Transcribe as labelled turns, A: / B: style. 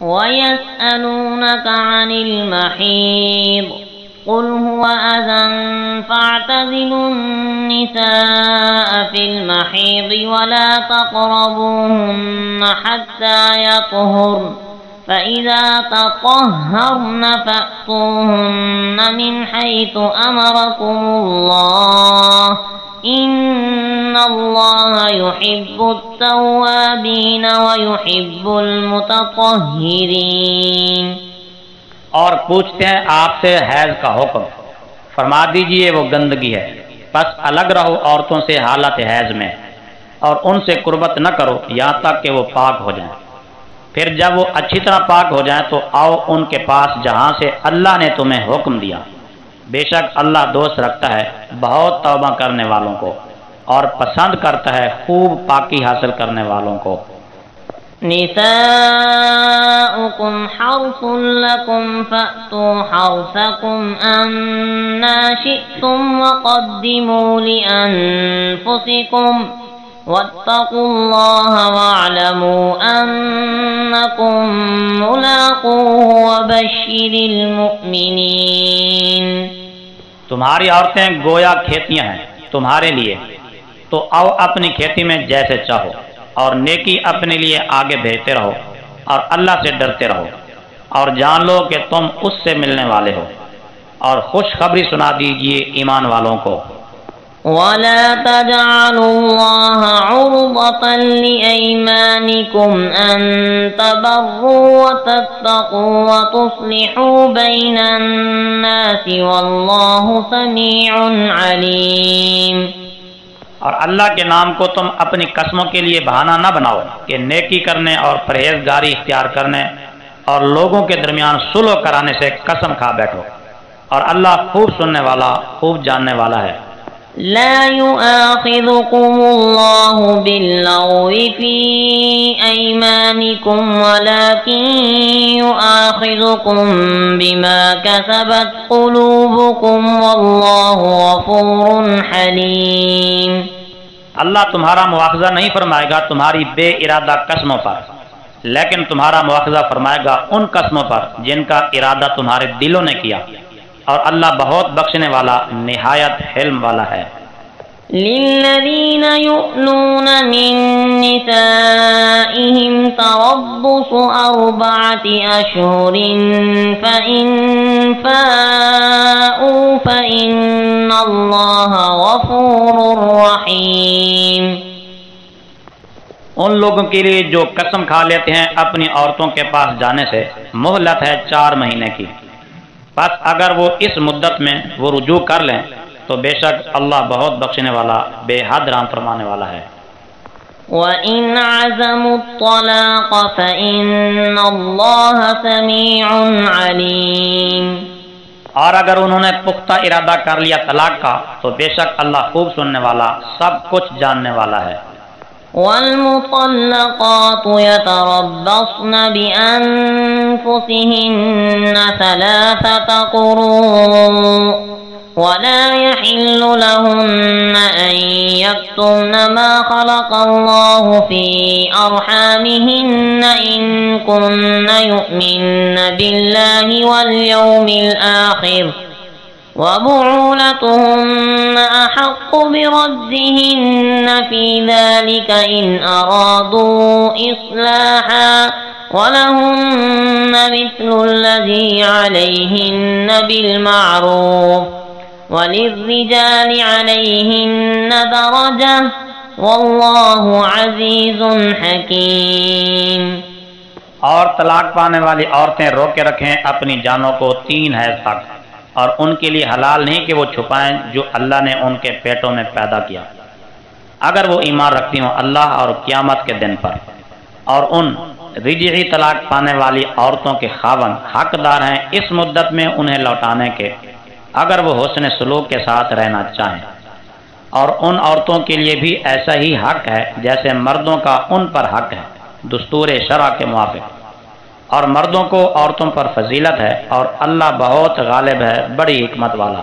A: وَيَسْأَلُونَكَ عَنِ الْمَحِيضِ قُلْ هُوَ أَذًى فَاعْتَزِلُوا النِّسَاءَ فِي الْمَحِيضِ وَلَا تَقْرَبُوهُنَّ حَتَّى يَطْهُرْنَ فَإِذَا تَطَهَّرْنَ فَأْتُوهُنَّ مِنْ حَيْثُ أَمَرَكُمُ اللَّهُ إِنَّ اللَّهَ يُحِبُّ التَّوَّابِينَ وَيُحِبُّ الْمُتَطَهِّرِينَ۔
B: اور پوچھتے ہیں آپ سے حیض کا حکم، فرما دیجئے وہ گندگی ہے، پس الگ رہو عورتوں سے حالت حیض میں، اور ان سے قربت نہ کرو یہاں تک کہ وہ پاک ہو جائیں، پھر جب وہ اچھی طرح پاک ہو جائیں تو آؤ ان کے پاس جہاں سے اللہ نے تمہیں حکم دیا، بے شک اللہ دوست رکھتا ہے بہت توبہ کرنے والوں کو اور پسند کرتا ہے خوب پاکی حاصل کرنے والوں کو۔
A: نساؤكم حرث لكم فأتوا حرثكم أنا شئتم وقدموا لأنفسكم واتقوا الله واعلموا أنكم ملاقوه وبشر المؤمنين۔
B: تمہاری عورتیں گویا کھیتیاں ہیں تمہارے لیے، تو آؤ اپنی کھیتی میں جیسے چاہو اور نیکی اپنے لیے آگے بھیجتے رہو اور اللہ سے ڈرتے رہو، اور جان لو کہ تم اس سے ملنے والے ہو، اور خوشخبری سنا دیجئے ایمان والوں کو۔
A: وَلَا تَجْعَلُوا اللَّهَ عُرْضَةً لِأَيْمَانِكُمْ أَن تَبَرُّوا وَتَتَّقُوا وَتُصْلِحُوا بَيْنَ النَّاسِ وَاللَّهُ سَمِيعٌ عَلِيمٌ۔
B: اور اللہ کے نام کو تم اپنی قسموں کے لیے بہانہ نہ بناؤ کہ نیکی کرنے اور پرہیزگاری اختیار کرنے اور لوگوں کے درمیان صلح کرانے سے قسم کھا بیٹھو، اور اللہ خوب سننے والا خوب جاننے والا ہے۔
A: لا يؤاخذكم الله باللغو في أيمانكم ولكن يؤاخذكم بما كسبت قلوبكم والله غفور حليم۔
B: اللہ تمہارا مواخذہ نہیں فرمائے گا تمہاری بے ارادہ قسموں پر، لیکن تمہارا مواخذہ فرمائے گا ان قسموں پر جن کا ارادہ تمہارے دلوں نے کیا، اور اللہ بہت بخشنے والا نہایت حلم والا ہے۔
A: للذین یؤلون من نسائهم تربص 4 أشهر فإن فاءوا فإن اللہ غفور رحیم۔
B: ان لوگوں کے لیے جو قسم کھا لیتے ہیں اپنی عورتوں کے پاس جانے سے مہلت ہے 4 مہینے کی، پس اگر وہ اس مدت میں وہ رجوع کر لیں تو بے شک اللہ بہت بخشنے والا بے حد رحم فرمانے والا ہے۔
A: وَإِنْ عَزَمُوا الطَّلَاقَ فَإِنَّ اللَّهَ سَمِيعٌ عَلِيمٌ۔
B: اور اگر انہوں نے پختہ ارادہ کر لیا طلاق کا تو بے شک اللہ خوب سننے والا سب کچھ جاننے والا ہے۔
A: والمطلقات يتربصن بأنفسهن 3 قروء ولا يحل لهن أن يكتمن ما خلق الله في أرحامهن إن كن يؤمن بالله واليوم الآخر وبعولتهن أحق بردهن في ذلك إن أرادوا إصلاحا ولهن مثل الذي عليهن بالمعروف وللرجال عليهن درجة والله عزيز حكيم۔
B: اور طلاق پانے والی عورتیں روک کے رکھیں اپنی جانوں کو 3 حیض تک، اور ان کے لیے حلال نہیں کہ وہ چھپائیں جو اللہ نے ان کے پیٹوں میں پیدا کیا، اگر وہ ایمان رکھتی ہوں اللہ اور قیامت کے دن پر۔ اور ان رجعی طلاق پانے والی عورتوں کے خاوند حقدار ہیں اس مدت میں انہیں لوٹانے کے، اگر وہ حسن سلوک کے ساتھ رہنا چاہیں، اور ان عورتوں کے لیے بھی ایسا ہی حق ہے جیسے مردوں کا ان پر حق ہے دستور شرع کے موافق، اور مردوں کو عورتوں پر فضیلت ہے، اور اللہ بہت غالب ہے بڑی حکمت والا۔